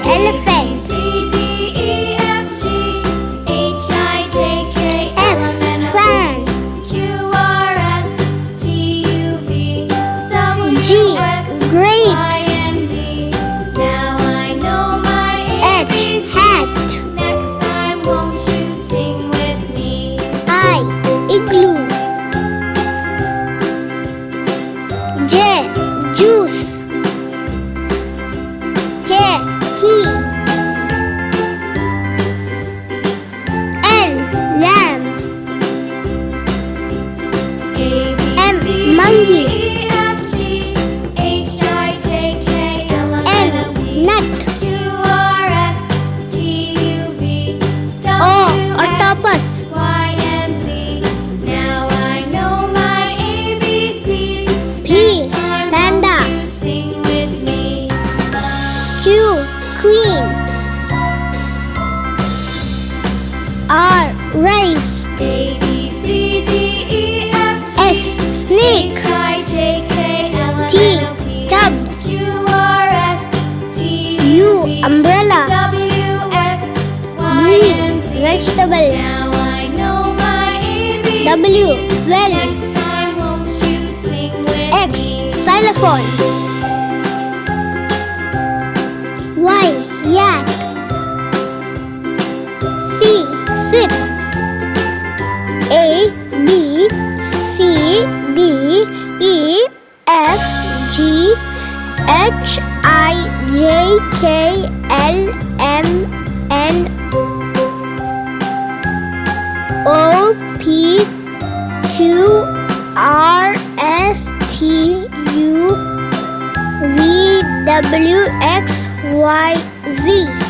elephant. C, D, E, F, G, H, I, J, K, F, L, M, N, O, fan. Q, R, S, T, U, V, W, G, X, grapes. Y, and Z. Now I know my H, ABCs. hat. Next time, won't you sing with me? I, igloo. J, juice. K, key. L, lamb. A, B, M, C, monkey. D, E, F, G, H, I, J, K, L, M, N, O, N, P, nut. Q, R, S, T, U, V, O, W, octopus. X, Y, and Z. Now I know my ABCs. P, Next time, panda. won't you sing with me? Q, queen. R, race. A, B, C, D, E, F, G, S, snake. H, I, J, K, L, M, T, N, O, P, tub. Q, R, S, T, U, V, umbrella. W, X, Y, V, and Z. vegetables. Now I know my ABCs. W, well. Next time, won't you sing with X, me? xylophone. Y, yak. C, sip. A, B, C, D, E, F, G, H, I, J, K, L, M, N, O, P, Q, R, S, T, U, V, W, X, Y, Z.